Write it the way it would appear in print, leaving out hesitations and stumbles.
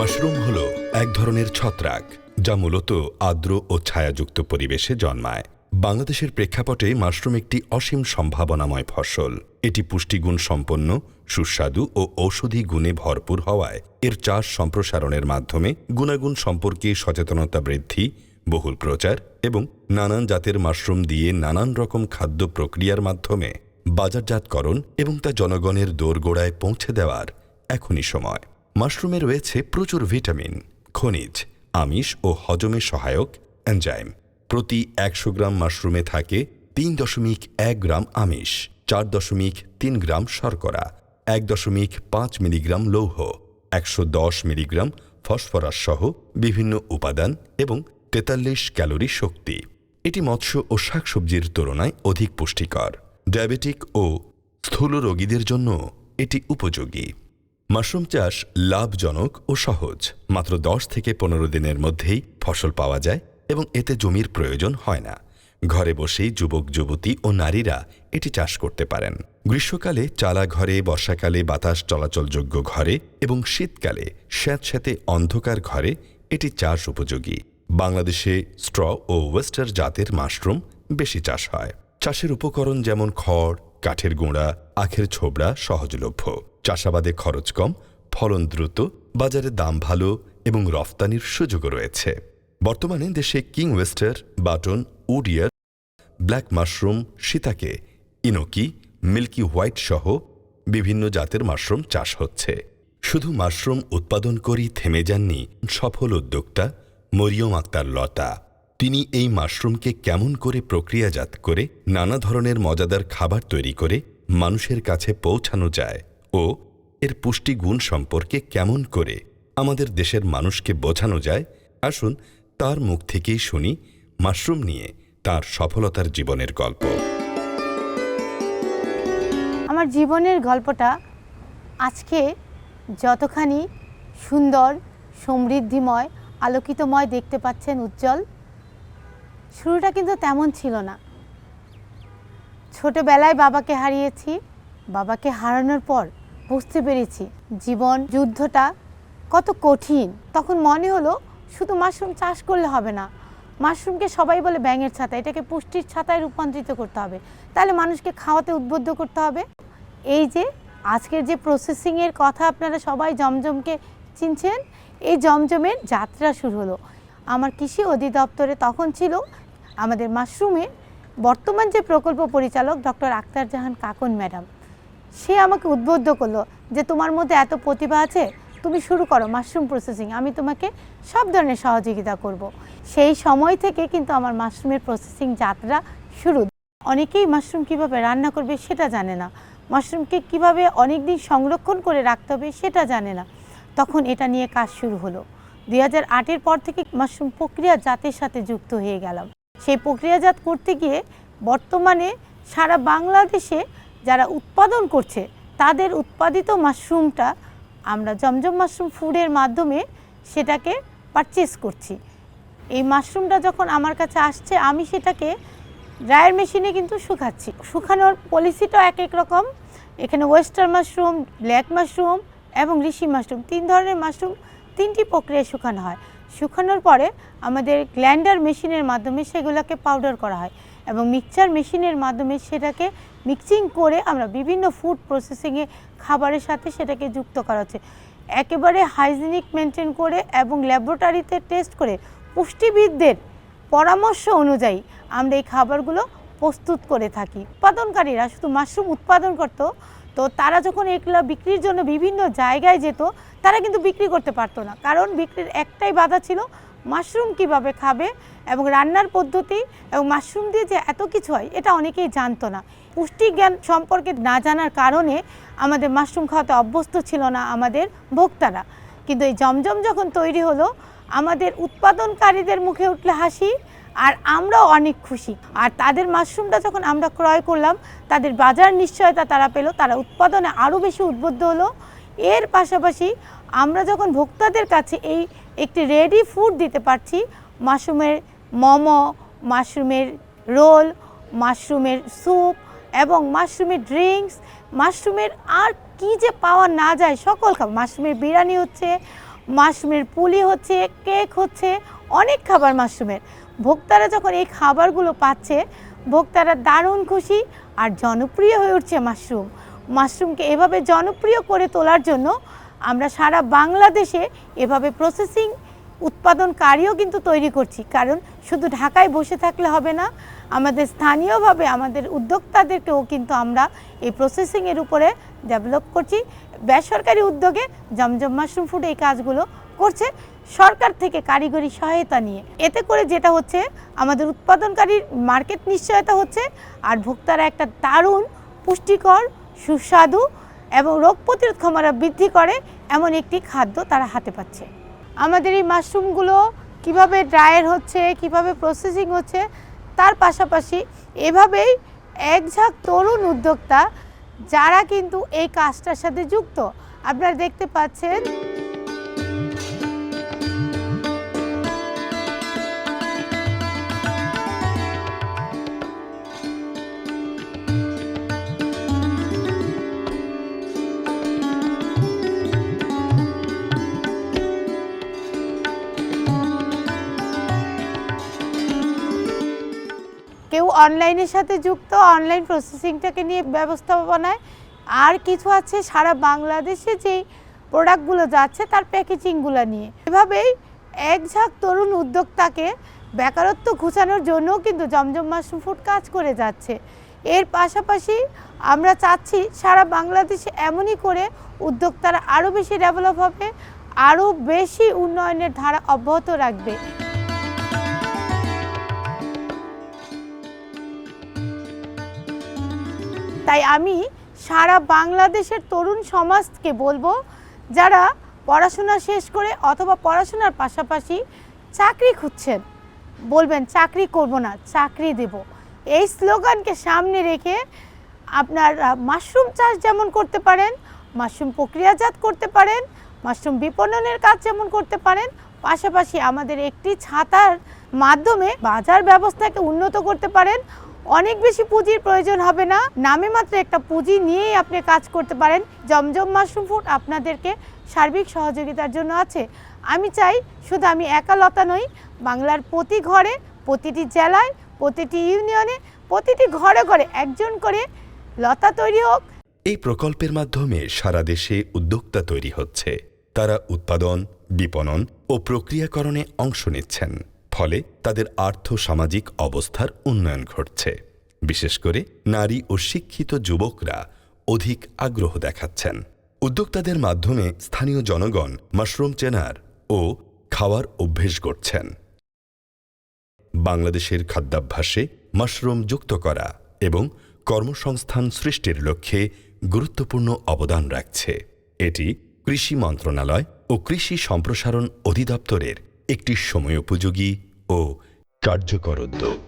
Mushroom হলো এক ধরনের ছত্রাক যা মূলত আর্দ্র ও ছায়াযুক্ত পরিবেশে জন্মায়। বাংলাদেশের প্রেক্ষাপটে মাশরুম একটি অসীম সম্ভাবনাময় ফসল। এটি পুষ্টিগুণ সম্পন্ন, সুস্বাদু ও ঔষধি গুণে ভরপুর হওয়ায় এর চাষ সম্প্রসারণের মাধ্যমে গুণাগুণ সম্পর্কে সচেতনতা বৃদ্ধি, বহুল প্রচার এবং নানান জাতের মাশরুম দিয়ে নানান রকম খাদ্য প্রক্রিয়ার মাধ্যমে বাজারজাতকরণ এবং তা জনগণের দোরগোড়ায় পৌঁছে দেওয়ার এখনই সময়। মাশরুমে রয়েছে প্রচুর ভিটামিন, খনিজ, আমিষ ও হজমে সহায়ক এনজাইম। প্রতি ১০০ গ্রাম মাশরুমে থাকে ৩.১ গ্রাম আমিষ, ৪.৩ গ্রাম শর্করা, ১.৫ মিলিগ্রাম লৌহ, ১১০ মিলিগ্রাম ফসফরাস সহ বিভিন্ন উপাদান এবং ৪৩ ক্যালোরি শক্তি। এটি মৎস্য ও শাকসবজির তুলনায় অধিক পুষ্টিকর। ডায়াবেটিক ও স্থূল রোগীদের জন্য এটি উপযোগী। মাশরুম চাষ লাভজনক ও সহজ। মাত্র ১০ থেকে ১৫ দিনের মধ্যেই ফসল পাওয়া যায় এবং এতে জমির প্রয়োজন হয় না। ঘরে বসেই যুবক যুবতী ও নারীরা এটি চাষ করতে পারেন। গ্রীষ্মকালে চালা ঘরে, বর্ষাকালে বাতাস চলাচলযোগ্য ঘরে এবং শীতকালে স্যাঁতস্যাঁতে অন্ধকার ঘরে এটি চাষ উপযোগী। বাংলাদেশে স্ট্র ও ওয়েস্টার জাতের মাশরুম বেশি চাষ হয়। চাষের উপকরণ যেমন খড়, কাঠের গুঁড়া, আখের ছোবড়া সহজলভ্য। চাষাবাদে খরচ কম, ফলন দ্রুত, বাজারে দাম ভালো এবং রফতানির সুযোগও রয়েছে। বর্তমানে দেশে কিং ওয়েস্টার, বাটন, উডিয়ার, black mushroom, shiitake, enoki, milky white সহ বিভিন্ন জাতের মাশরুম চাষ হচ্ছে। শুধু মাশরুম উৎপাদন করেই থেমে যাননি সফল উদ্যোক্তা মরিয়ম আক্তার লতা। তিনি এই মাশরুমকে কেমন করে প্রক্রিয়াজাত করে নানা ধরনের মজাদার খাবার তৈরি করে মানুষের কাছে পৌঁছানো যায় ও এর পুষ্টিগুণ সম্পর্কে কেমন করে আমাদের দেশের মানুষকে বোঝানো যায়, আসুন তার মুখ থেকেই শুনি মাশরুম নিয়ে তার সফলতার জীবনের গল্প। আমার জীবনের গল্পটা আজকে যতখানি সুন্দর, সমৃদ্ধিময়, আলোকিতময় দেখতে পাচ্ছেন, উজ্জ্বল, শুরুটা কিন্তু তেমন ছিল না। ছোটবেলায় বাবাকে হারিয়েছি। বাবাকে হারানোর পর বুঝতে পেরেছি জীবন যুদ্ধটা কত কঠিন। তখন মনে হলো শুধু মাশরুম চাষ করলে হবে না, মাশরুমকে সবাই বলে ব্যাঙের ছাতা, এটাকে পুষ্টির ছাতায় রূপান্তরিত করতে হবে, তাহলে মানুষকে খাওয়াতে উদ্বুদ্ধ করতে হবে। এই যে আজকের যে প্রসেসিংয়ের কথা আপনারা সবাই জমজমকে চিনছেন, এই জমজমের যাত্রা শুরু হলো। আমার কৃষি অধিদপ্তরে তখন ছিল আমাদের মাশরুমে বর্তমান যে প্রকল্প পরিচালক ডক্টর আক্তার জাহান কাকন ম্যাডাম। সে আমাকে উদ্বুদ্ধ করলো যে তোমার মধ্যে এত প্রতিভা আছে, তুমি শুরু করো মাশরুম প্রসেসিং, আমি তোমাকে সব ধরনের সহযোগিতা করব। সেই সময় থেকে কিন্তু আমার মাশরুমের প্রসেসিং যাত্রা শুরু। অনেকেই মাশরুম কিভাবে রান্না করবে সেটা জানে না, মাশরুমকে কিভাবে অনেক দিন সংরক্ষণ করে রাখতে হবে সেটা জানে না। তখন এটা নিয়ে কাজ শুরু হলো। 2008-এর পর থেকে মাশরুম প্রক্রিয়াজাতের সাথে যুক্ত হয়ে গেলাম। সেই প্রক্রিয়াজাত করতে গিয়ে বর্তমানে সারা বাংলাদেশে যারা উৎপাদন করছে তাদের উৎপাদিত মাশরুমটা আমরা জমজম মাশরুম ফুডের মাধ্যমে সেটাকে পারচেস করছি। এই মাশরুমটা যখন আমার কাছে আসছে আমি সেটাকে ড্রায়ার মেশিনে কিন্তু শুকাচ্ছি। শুকানোর পলিসিটাও এক এক রকম। এখানে ওয়েস্টার মাশরুম, ব্ল্যাক মাশরুম এবং ঋষি মাশরুম, 3 ধরনের মাশরুম 3টি প্রক্রিয়ায় শুকানো হয়। শুকানোর পরে আমাদের গ্ল্যান্ডার মেশিনের মাধ্যমে সেগুলোকে পাউডার করা হয় এবং মিক্সচার মেশিনের মাধ্যমে সেটাকে মিক্সিং করে আমরা বিভিন্ন ফুড প্রসেসিংয়ে খাবারের সাথে সেটাকে যুক্ত করা হচ্ছে। একেবারে হাইজিনিক মেনটেন করে এবং ল্যাবরেটরিতে টেস্ট করে পুষ্টিবিদদের পরামর্শ অনুযায়ী আমরা এই খাবারগুলো প্রস্তুত করে থাকি। উৎপাদনকারীরা শুধু মাশরুম উৎপাদন করত, তো তারা যখন এগুলো বিক্রির জন্য বিভিন্ন জায়গায় যেত তারা কিন্তু বিক্রি করতে পারতো না, কারণ বিক্রির একটাই বাধা ছিল মাশরুম কিভাবে খাবে এবং রান্নার পদ্ধতি এবং মাশরুম দিয়ে যে এত কিছু হয় এটা অনেকেই জানতো না। পুষ্টিজ্ঞান সম্পর্কে না জানার কারণে আমাদের মাশরুম খাওয়াতে অভ্যস্ত ছিল না আমাদের ভোক্তারা। কিন্তু এই জমজম যখন তৈরি হলো আমাদের উৎপাদনকারীদের মুখে উঠলে হাসি, আর আমরাও অনেক খুশি। আর তাদের মাশরুমটা যখন আমরা ক্রয় করলাম তাদের বাজার নিশ্চয়তা তারা পেল, তারা উৎপাদনে আরও বেশি উদ্বুদ্ধ হলো। এর পাশাপাশি আমরা যখন ভোক্তাদের কাছে এই একটি রেডি ফুড দিতে পারছি, মাশরুমের মোমো, মাশরুমের রোল, মাশরুমের স্যুপ এবং মাশরুমের ড্রিঙ্কস, মাশরুমের আর কি যে পাওয়া না যায় সকল খাবার, মাশরুমের বিরিয়ানি হচ্ছে, মাশরুমের পুলি হচ্ছে, কেক হচ্ছে, অনেক খাবার মাশরুমের। ভোক্তারা যখন এই খাবারগুলো পাচ্ছে, ভোক্তারা দারুণ খুশি আর জনপ্রিয় হয়ে উঠছে মাশরুম। মাশরুমকে এভাবে জনপ্রিয় করে তোলার জন্য আমরা সারা বাংলাদেশে এভাবে প্রসেসিং উৎপাদনকারীও কিন্তু তৈরি করছি। কারণ শুধু ঢাকায় বসে থাকলে হবে না, আমাদের স্থানীয়ভাবে আমাদের উদ্যোক্তাদেরকেও কিন্তু আমরা এই প্রসেসিংয়ের উপরে ডেভেলপ করছি। বেসরকারি উদ্যোগে জমজম মাশরুম ফুড এই কাজগুলো করছে সরকার থেকে কারিগরি সহায়তা নিয়ে। এতে করে যেটা হচ্ছে, আমাদের উৎপাদনকারীর মার্কেট নিশ্চয়তা হচ্ছে, আর ভোক্তারা একটা দারুণ পুষ্টিকর, সুস্বাদু এবং রোগ প্রতিরোধ ক্ষমতা বৃদ্ধি করে এমন একটি খাদ্য তারা হাতে পাচ্ছে। আমাদের এই মাশরুমগুলো কিভাবে ড্রায়ার হচ্ছে, কিভাবে প্রসেসিং হচ্ছে, তার পাশাপাশি এভাবেই এক ঝাঁক তরুণ উদ্যোক্তা যারা কিন্তু এই কাজটার সাথে যুক্ত। আপনারা দেখতে পাচ্ছেন কেউ অনলাইনের সাথে যুক্ত, অনলাইন প্রসেসিংটাকে নিয়ে ব্যবস্থাপনায়, আর কিছু আছে সারা বাংলাদেশে যেই প্রোডাক্টগুলো যাচ্ছে তার প্যাকেজিংগুলো নিয়ে। এভাবেই এক ঝাঁক তরুণ উদ্যোক্তাকে বেকারত্ব ঘুচানোর জন্যও কিন্তু জমজম মাশরুম ফুড কাজ করে যাচ্ছে। এর পাশাপাশি আমরা চাচ্ছি সারা বাংলাদেশে এমনই করে উদ্যোক্তারা আরও বেশি ডেভেলপ হবে, আরও বেশি উন্নয়নের ধারা অব্যাহত রাখবে। তাই আমি সারা বাংলাদেশের তরুণ সমাজকে বলবো, যারা পড়াশোনা শেষ করে অথবা পড়াশোনার পাশাপাশি চাকরি খুঁজছেন, বলবেন চাকরি করব না, চাকরি দেব, এই স্লোগানকে সামনে রেখে আপনার মাশরুম চাষ যেমন করতে পারেন, মাশরুম প্রক্রিয়াজাত করতে পারেন, মাশরুম বিপণনের কাজ যেমন করতে পারেন, পাশাপাশি আমাদের একটি ছাতার মাধ্যমে বাজার ব্যবস্থাকে উন্নত করতে পারেন। অনেক বেশি পুঁজির প্রয়োজন হবে না, নামে মাত্র একটা পুঁজি নিয়েই আপনি কাজ করতে পারেন। জমজম মাশরুম ফুড আপনাদেরকে সার্বিক সহযোগিতার জন্য আছে। আমি চাই শুধু আমি একালতা নই, বাংলার প্রতি ঘরে, প্রতিটি জেলায়, প্রতিটি ইউনিয়নে, প্রতিটি ঘরে ঘরে একজন করে লতা তৈরি হোক। এই প্রকল্পের মাধ্যমে সারা দেশে উদ্যোক্তা তৈরি হচ্ছে। তারা উৎপাদন, বিপণন ও প্রক্রিয়াকরণে অংশ নিচ্ছেন। ফলে তাদের আর্থ-সামাজিক অবস্থার উন্নয়ন ঘটছে। বিশেষ করে নারী ও শিক্ষিত যুবকরা অধিক আগ্রহ দেখাচ্ছেন। উদ্যোক্তাদের মাধ্যমে স্থানীয় জনগণ মাশরুম চেনার ও খাওয়ার অভ্যেস গড়ছেন। বাংলাদেশের খাদ্যাভ্যাসে মাশরুম যুক্ত করা এবং কর্মসংস্থান সৃষ্টির লক্ষ্যে গুরুত্বপূর্ণ অবদান রাখছে। এটি কৃষি মন্ত্রণালয় ও কৃষি সম্প্রসারণ অধিদপ্তরের একটি সময়োপযোগী ও কার্যকর উদ্যোগ।